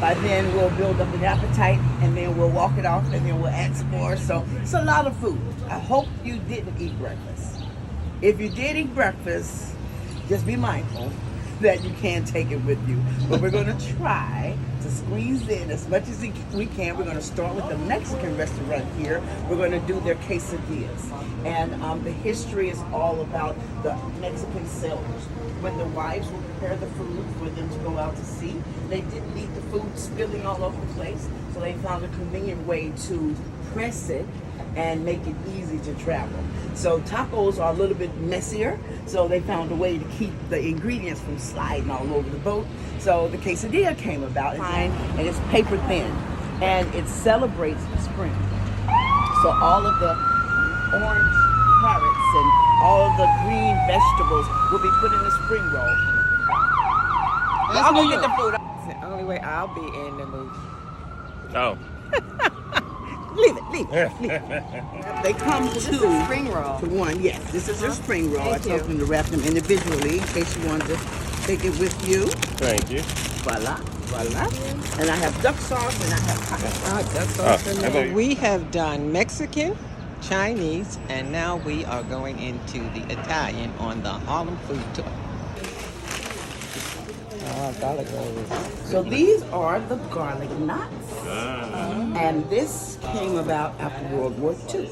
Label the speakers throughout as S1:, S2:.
S1: By then we'll build up an appetite, and then we'll walk it off, and then we'll add some more. So it's a lot of food. I hope you didn't eat breakfast. If you did eat breakfast, just be mindful that you can take it with you. But we're going to try to squeeze in as much as we can. We're going to start with the Mexican restaurant here. We're going to do their quesadillas. And the history is all about the Mexican sailors. When the wives would prepare the food for them to go out to sea, they didn't need the food spilling all over the place. So they found a convenient way to press it and make it easy to travel. So tacos are a little bit messier, so they found a way to keep the ingredients from sliding all over the boat. So the quesadilla came about, and it's paper thin, and it celebrates the spring. So all of the orange carrots and all of the green vegetables will be put in the spring roll. I'll go get the food.
S2: It's the only way I'll be in the movie.
S3: Oh.
S1: Leave it. They come
S2: This is a spring roll.
S1: to one. Yes, this is a spring roll.
S2: Thank
S1: I told them to wrap them individually in case you wanted to take it with you.
S3: Thank you.
S1: Voila. And I have duck sauce and I have
S2: Duck sauce in
S3: I
S2: there.
S3: thought you-
S2: We have done Mexican, Chinese, and now we are going into the Italian on the Harlem food tour. Garlic rolls.
S1: So these are the garlic knots. And this came about after World War II.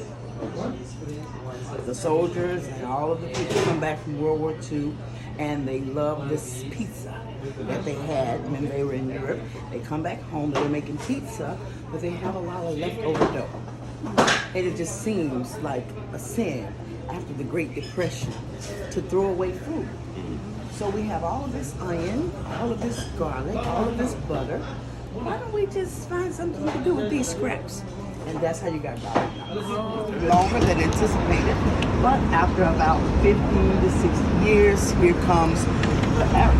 S1: The soldiers and all of the people come back from World War II, and they love this pizza that they had when they were in Europe. They come back home, they're making pizza, but they have a lot of leftover dough. And it just seems like a sin after the Great Depression to throw away food. So we have all of this onion, all of this garlic, all of this butter. Why don't we just find something to do with these scraps? And that's how you got garlic knots. Longer than anticipated, but after about 50 to 60 years, here comes the Arabs.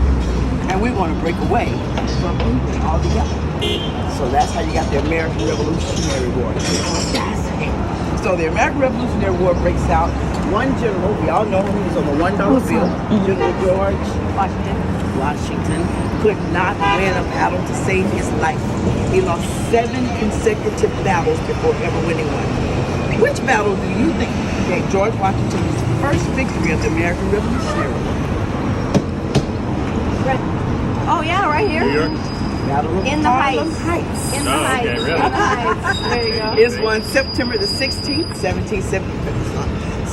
S1: And we want to break away from England altogether. So that's how you got the American Revolutionary War. So the American Revolutionary War breaks out. One general, we all know him, he was on the $1 bill, General George Washington, could not win a battle to save his life. He lost 7 consecutive battles before ever winning one. Which battle do you think gave George Washington his first victory of the American Revolutionary War?
S4: Oh yeah, right here.
S3: New York?
S1: Battle of
S4: In the
S1: Harlem
S4: Heights. In the
S3: Oh, okay,
S4: Heights.
S3: really?
S4: In the Heights. There you go.
S1: Is on September the 16th,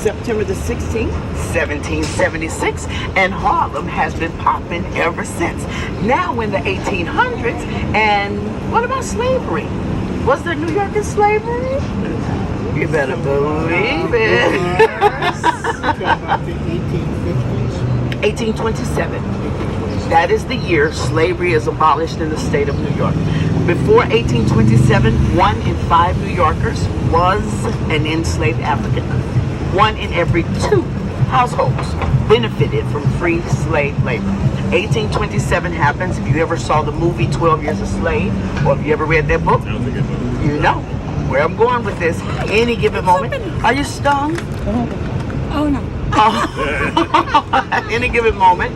S1: 1776, and Harlem has been popping ever since. Now in the 1800s, and what about slavery? Was there New York in slavery? You better believe it. 1827. That is the year slavery is abolished in the state of New York. Before 1827, 1 in 5 New Yorkers was an enslaved African. 1 in every 2 households benefited from free slave labor. 1827 happens. If you ever saw the movie 12 Years a Slave, or if you ever read that book,
S3: That was a good one.
S1: you know where I'm going with this. Any given moment. Are you stung?
S4: Oh no.
S1: Any given moment,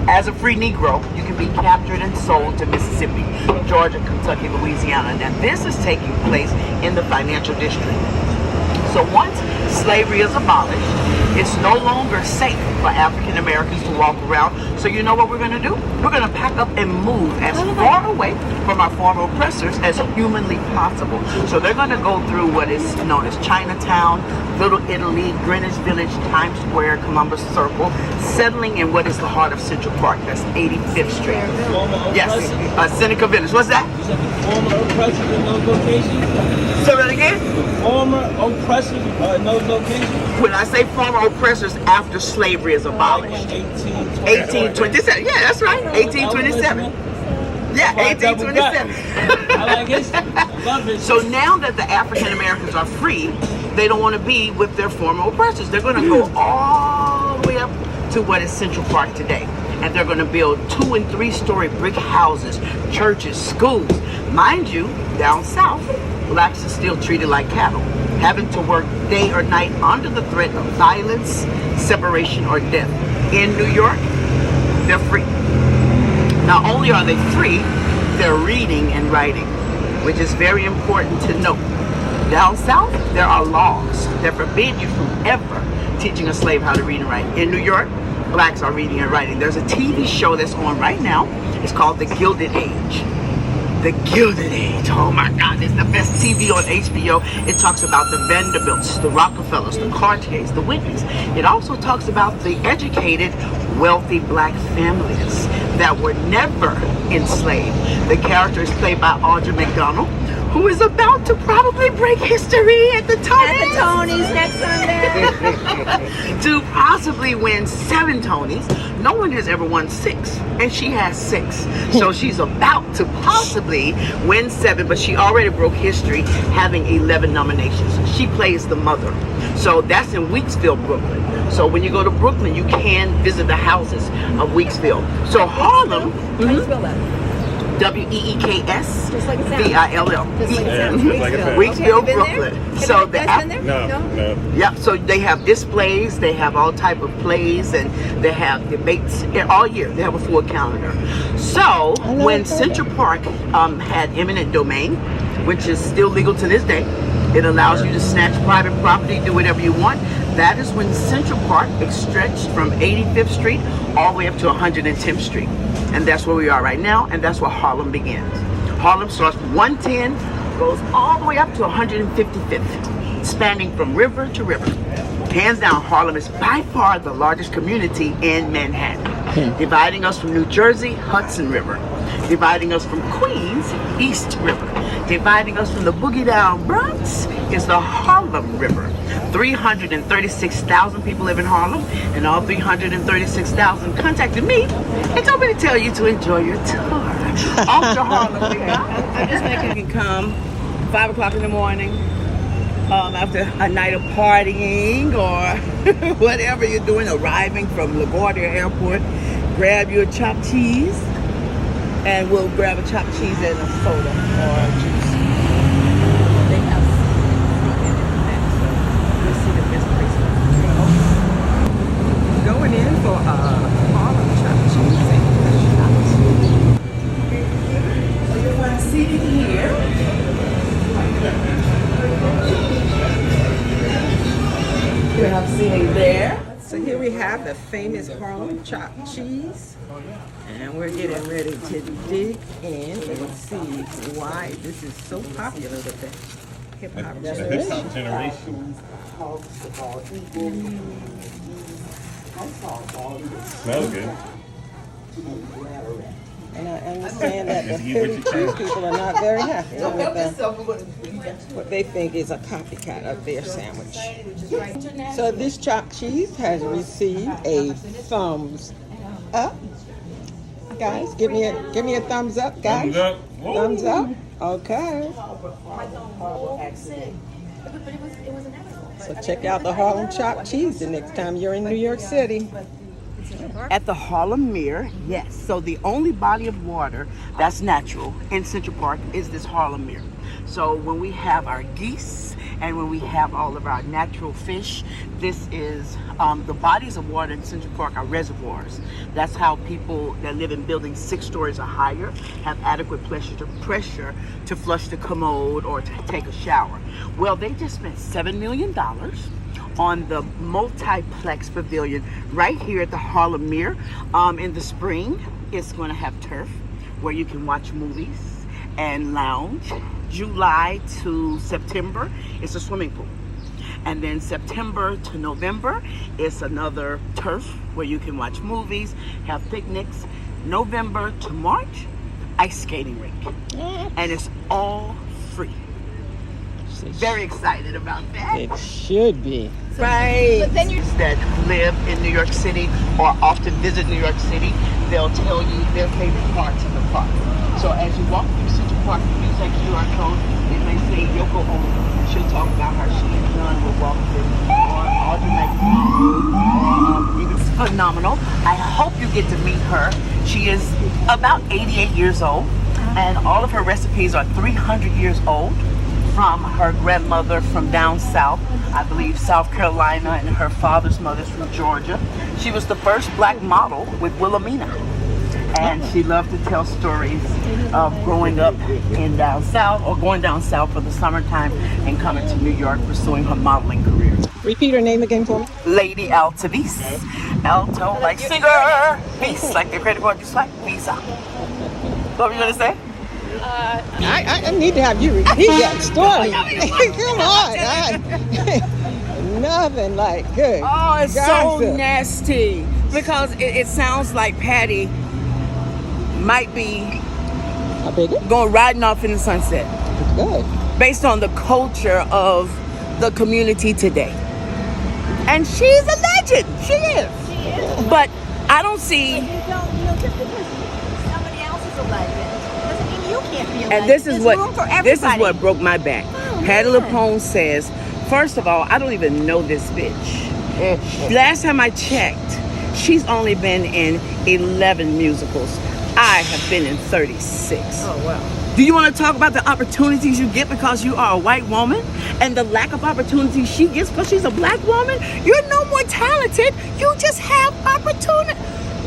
S1: as a free Negro, you can be captured and sold to Mississippi, Georgia, Kentucky, Louisiana. Now this is taking place in the financial district. So once slavery is abolished, it's no longer safe for African Americans to walk around. So you know what we're going to do? We're going to pack up and move as far away from our former oppressors as humanly possible. So they're going to go through what is known as Chinatown, Little Italy, Greenwich Village, Times Square, Columbus Circle, settling in what is the heart of Central Park. That's 85th Street. Yes, Seneca Village. What's that?
S5: You said the former oppressors in those locations?
S1: Say that again?
S5: The former oppressors in those locations?
S1: When I say former oppressors after slavery is abolished. 1827. Yeah, that's right. 1827. Yeah, 1827.
S5: I like history. I love history.
S1: So now that the African Americans are free, they don't want to be with their former oppressors. They're going to go all the way up to what is Central Park today. And they're going to build 2- and 3-story brick houses, churches, schools. Mind you, down south, blacks are still treated like cattle, having to work day or night under the threat of violence, separation, or death. In New York, they're free. Not only are they free, their reading and writing, which is very important to note. Down south, there are laws that forbid you from ever teaching a slave how to read and write. In New York, blacks are reading and writing. There's a TV show that's on right now. It's called The Gilded Age. The Gilded Age. Oh my God, it's the best TV on HBO. It talks about the Vanderbilts, the Rockefellers, the Cartiers, the Whitneys. It also talks about the educated, wealthy black families that were never enslaved. The character is played by Audra McDonald, who is about to probably break history at the Tonys.
S4: At the Tonys next Sunday.
S1: To possibly win 7 Tonys. No one has ever won 6, and she has 6. So she's about to possibly win 7, but she already broke history having 11 nominations. She plays the mother. So that's in Weeksville, Brooklyn. So when you go to Brooklyn, you can visit the houses of Weeksville. So Harlem,
S4: How do you spell that?
S1: Weeks
S4: Just like it sounds.
S1: Vill.
S4: Just like it sounds.
S3: just like it sounds.
S1: Weeksville,
S4: Okay, have you been there?
S1: Brooklyn.
S4: Have
S1: So
S4: you
S1: the
S4: guys been there?
S3: No.
S1: Yep, so they have displays, they have all type of plays, and they have debates all year. They have a full calendar. So when Central Park had eminent domain, which is still legal to this day, it allows you to snatch private property, do whatever you want. That is when Central Park stretched from 85th Street all the way up to 110th Street. And that's where we are right now, and that's where Harlem begins. Harlem starts from 110, goes all the way up to 155th, spanning from river to river. Hands down, Harlem is by far the largest community in Manhattan. Dividing us from New Jersey, Hudson River. Dividing us from Queens, East River. Dividing us from the boogie down Bronx is the Harlem River. 336,000 people live in Harlem, and all 336,000 contacted me and told me to tell you to enjoy your tour. Off to Harlem we go.
S6: I'm just thinking you can come 5 o'clock in the morning after a night of partying or whatever you're doing, arriving from LaGuardia Airport, grab your chopped cheese, and we'll grab a chopped cheese and a soda or a juice. They have seating in that, so you'll see the best place to go.
S2: Going in for Harlem chopped cheese and
S1: So you're going to see it here. You have seating there.
S2: So here we have the famous Harlem chopped cheese. And we're getting ready to dig in and see why this is so popular with the hip hop
S3: Hip
S2: generation.
S3: hop generation. Smells good.
S2: And I understand that the
S3: Just eat what you
S2: 32
S3: choose.
S2: people are not very happy with what they think is a copycat of their sandwich. So this chopped cheese has received a thumbs up. Guys, give me a thumbs up, guys.
S3: Thumbs up. Whoa.
S2: Thumbs up. Okay. So check out the Harlem chopped cheese the next time you're in New York City.
S1: At the Harlem Mere, yes. So the only body of water that's natural in Central Park is this Harlem Mere. So when we have our geese and when we have all of our natural fish, this is the bodies of water in Central Park are reservoirs. That's how people that live in buildings 6 stories or higher have adequate pressure to flush the commode or to take a shower. Well, they just spent $7 million on the multiplex pavilion right here at the Harlem Mere. In the spring, it's going to have turf where you can watch movies and lounge. July to September, it's a swimming pool. And then September to November, it's another turf where you can watch movies, have picnics. November to March, ice skating rink. And it's all free. Very excited about that.
S2: It should be.
S1: Right.
S4: But then you're
S1: That live in New York City or often visit New York City, they'll tell you their favorite parts of the park. So as you walk through Central Park, you use that QR code. It may say Yoko Ono, and she'll talk about how she and John will walk through. Or Audrey McDonald. It's phenomenal. I hope you get to meet her. She is about 88 years old, and all of her recipes are 300 years old. From her grandmother from down south, I believe South Carolina, and her father's mother's from Georgia. She was the first black model with Wilhelmina.
S6: And she loved to tell stories of growing up in down south or going down south for the summertime and coming to New York pursuing her modeling career.
S2: Repeat her name again for me.
S6: Lady Altavis. Alto like singer. Vis like the credit card, just like Visa. What were you going to say?
S2: I need to have you repeat that story. Come on. Nothing like good.
S6: Oh, it's so
S2: gossip.
S6: nasty. Because it sounds like Patty might be
S2: I beg it?
S6: going riding off in the sunset
S2: Good.
S6: based on the culture of the community today. And she's a legend. She is. But I don't see.
S4: You don't, just because somebody else is a legend doesn't mean you can't be a legend.
S6: And this is
S4: There's room for
S6: this is
S4: everybody.
S6: what broke my back. Patty LuPone says, first of all, I don't even know this bitch. Last time I checked, she's only been in 11 musicals. I have been in 36.
S4: Oh, wow.
S6: Do you want to talk about the opportunities you get because you are a white woman and the lack of opportunities she gets because she's a black woman? You're no more talented. You just have opportunity.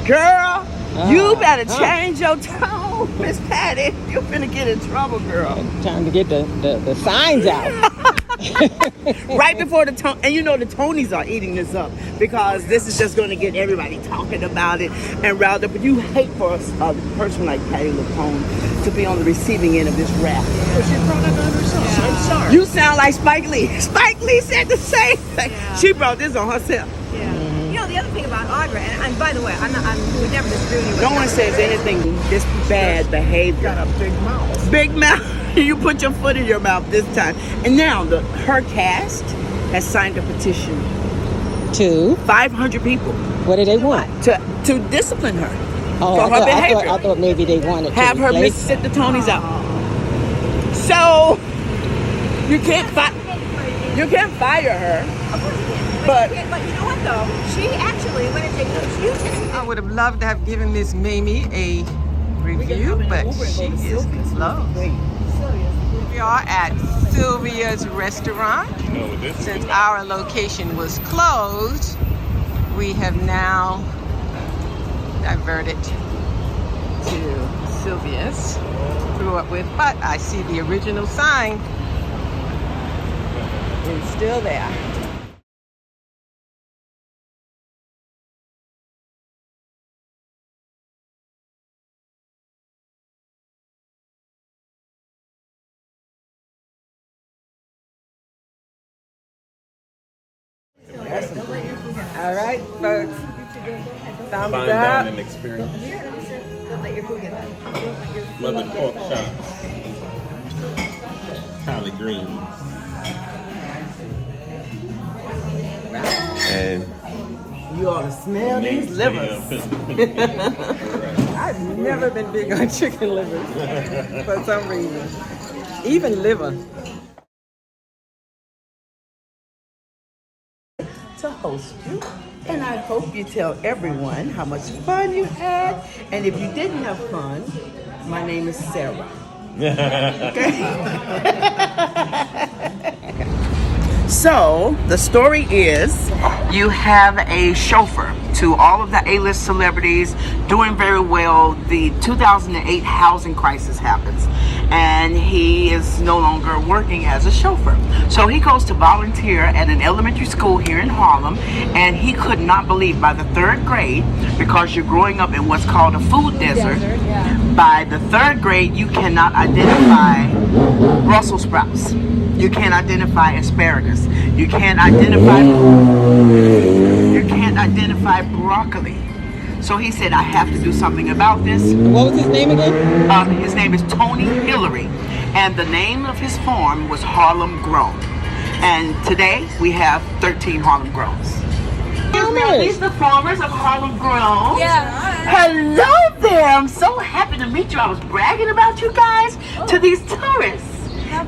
S6: Girl, you better change your tone, Miss Patty. You're finna get in trouble, girl.
S2: Time to get the signs out.
S6: Right before the Tony, and you know the Tonys are eating this up because this is just going to get everybody talking about it and riled up. But you hate for a person like Patty LuPone to be on the receiving end of this rap. She brought it on herself. I'm sorry. You sound like Spike Lee. Spike Lee said the same thing.
S4: Yeah.
S6: She brought this on herself.
S4: Yeah. You know, the other thing about Audra, and by the way, I would never disagree with you.
S6: No one says anything this bad behavior.
S1: Got a big mouth.
S6: Big mouth. You put your foot in your mouth this time. And now her cast has signed a petition.
S2: Two.
S6: 500 people
S2: What do they want?
S6: to discipline her
S2: Oh,
S6: for her behavior.
S2: I thought maybe they wanted to
S6: Have her
S2: replace-
S6: sit the Tonys out. So you can't fire her. But
S4: But you know what, though? She actually, when it's a huge
S2: I would have loved to have given Miss Mamie a review, but she is closed. We are at Sylvia's restaurant.
S3: You know what this is?
S2: Since our location was closed, we have now diverted to Sylvia's. Grew up with, but I see the original sign is still there. All right, folks. Thumbs
S3: Fine
S2: up.
S3: dining experience. Mother pork chops. Collard greens. And
S6: you ought to smell these livers.
S2: I've never been big on chicken livers for some reason. Even liver.
S6: To host you, and I hope you tell everyone how much fun you had. And if you didn't have fun, my name is Sarah. Okay. So the story is, you have a chauffeur to all of the A-list celebrities doing very well. The 2008 housing crisis happens, and he is no longer working as a chauffeur. So he goes to volunteer at an elementary school here in Harlem, and he could not believe by the third grade, because you're growing up in what's called a food desert, by the third grade you cannot identify Brussels sprouts. You can't identify asparagus. You can't identify broccoli. So he said, I have to do something about this.
S2: What was his name again?
S6: His name is Tony Hillary, and the name of his farm was Harlem Grown. And today we have 13 Harlem Growns. These are the farmers of Harlem Grown.
S4: Yeah.
S6: Hello there. I'm so happy to meet you. I was bragging about you guys to these tourists.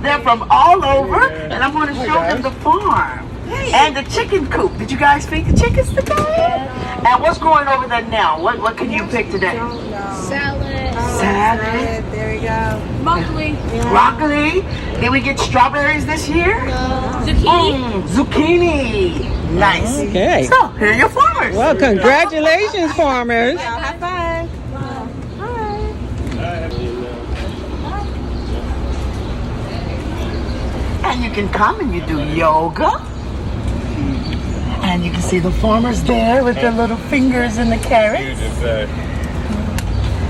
S6: They're from all over, and I'm going to show them the farm and the chicken coop. Did you guys feed the chickens today? And what's growing over there now? What can you pick today? Salad.
S4: There we go.
S6: Broccoli. Did we get strawberries this year? Zucchini. Nice.
S2: Okay.
S6: So, here are your farmers.
S2: Well, congratulations, farmers.
S4: High five.
S1: And you can come and you do yoga. And you can see the farmers there with their little fingers in the carrots.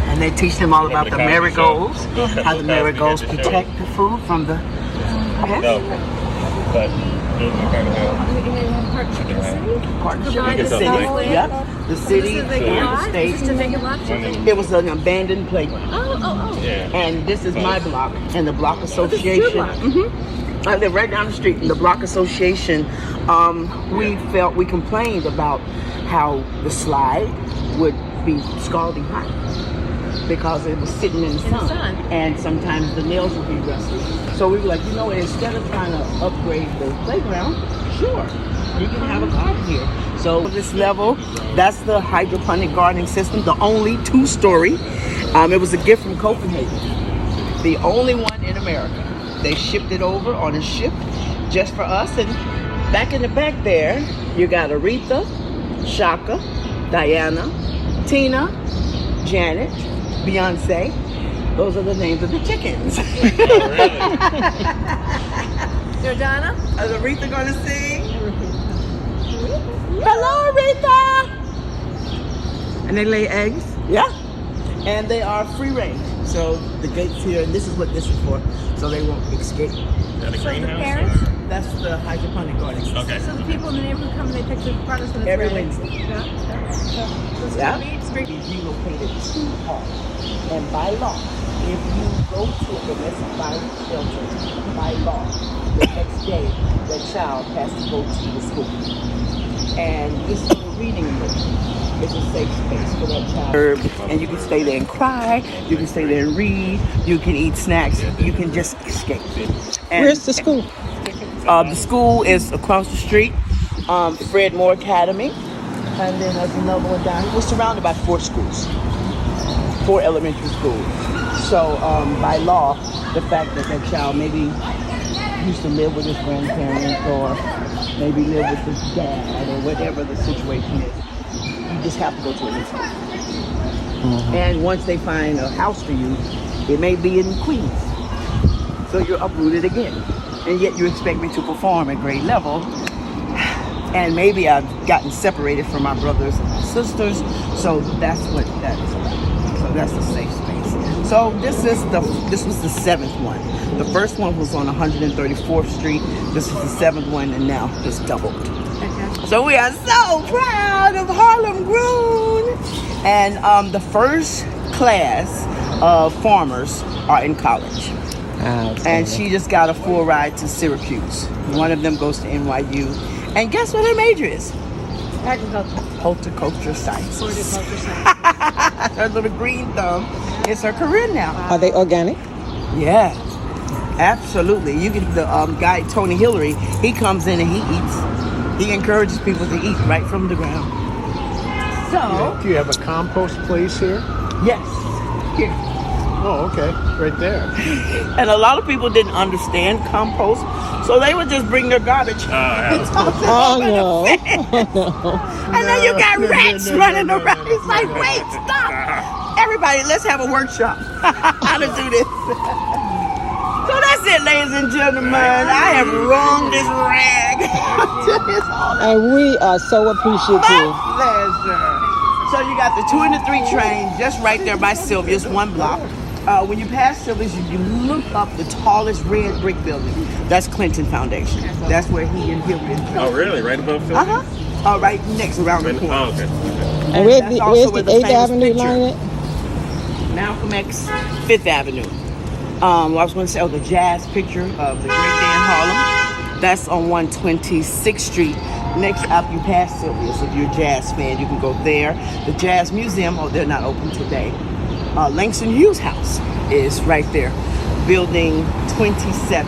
S1: And they teach them all about the marigolds, how the marigolds protect the food from the partnership with the city. Yep, the city and the state. It was an abandoned playground. And this is my block and the block association. I live right down the street in the block association. We complained about how the slide would be scalding hot because it was sitting in the sun. And sometimes the nails would be rusty. So we were like, instead of trying to upgrade the playground, sure, you can have a garden here. So this level, that's the hydroponic gardening system, the only 2-story. It was a gift from Copenhagen, the only one in America. They shipped it over on a ship just for us. And back in the back there, you got Aretha, Shaka, Diana, Tina, Janet, Beyonce. Those are the names of the chickens.
S4: Jordana?
S1: Is Aretha going to sing? Hello, Aretha!
S2: And they lay eggs?
S1: Yeah. And they are free range. So the gates here, and this is what this is for, so they won't escape.
S3: Is that a greenhouse?
S4: Parents?
S1: That's the hydroponic gardening system.
S3: Okay.
S4: So the people in the neighborhood come and they pick the products when it's
S1: Every
S4: ready.
S1: Wednesday.
S4: Yeah.
S1: We relocated to Harlem. And by law, if you go to a domestic violence shelter, by law, the next day, the child has to go to the school. And this is a reading room. It's a safe space for that child. And you can stay there and cry. You can stay there and read. You can eat snacks. You can just escape. And
S2: Where's the school?
S1: the school is across the street, Fred Moore Academy. And then there's another one down here. We're surrounded by 4 schools, 4 elementary schools. So by law, the fact that that child maybe used to live with his grandparents or maybe live with his dad or whatever the situation is, you just have to go to a new school. And once they find a house for you, it may be in Queens. So you're uprooted again. And yet you expect me to perform at grade level. And maybe I've gotten separated from my brothers and my sisters. So that's what that is about. So that's the safe space. So this was the 7th one. The first one was on 134th Street. This is the 7th one, and now it's doubled. So we are so proud of Harlem Grown. And the first class of farmers are in college. And she just got a full ride to Syracuse. One of them goes to NYU. And guess what her major is?
S4: Agriculture.
S1: Horticulture science.
S4: Horticulture science.
S1: Her little green thumb is her career now.
S2: Are they organic?
S1: Yeah, absolutely. You get the guy, Tony Hillary, he comes in and he eats. He encourages people to eat right from the ground. So,
S7: Do you have a compost place here?
S1: yes. Here.
S7: Oh, okay. Right there.
S1: And a lot of people didn't understand compost, so they would just bring their garbage.
S2: Oh, no.
S1: And then you got rats running around. It's like, wait, stop. Everybody, let's have a workshop. How to do this. So that's it, ladies and gentlemen. I have wrung this rag.
S2: And we are so appreciative.
S1: My pleasure. So you got the 2 and the 3 train just right there by Sylvia's, 1 block. When you pass Sylvia's, you look up the tallest red brick building. That's Clinton Foundation. That's where he and Hillary is.
S3: Oh, really? Right above Philly?
S1: Right next, around the corner.
S3: Oh, okay.
S2: And where's the 8th Avenue line at?
S1: Malcolm X, 5th Avenue. I was going to say, the jazz picture of the Great Day in Harlem. That's on 126th Street. Next up, you pass Sylvia's. If you're a jazz fan, you can go there. The Jazz Museum, they're not open today. Langston Hughes' house is right there. Building 27,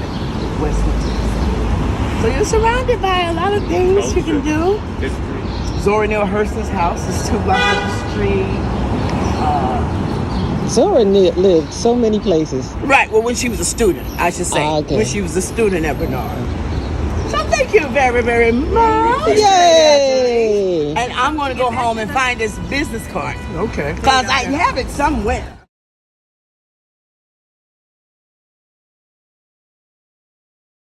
S1: West 27. So you're surrounded by a lot of things you can do. Zora Neale Hurston's house is 2 blocks up the street.
S2: Zora lived so many places.
S1: Right, well, when she was a student, I should say.
S2: Okay.
S1: When she was a student at Bernard. So thank you very, very much.
S2: Yay!
S1: And I'm going to go home and find this business card.
S7: Okay.
S1: Because I have it somewhere.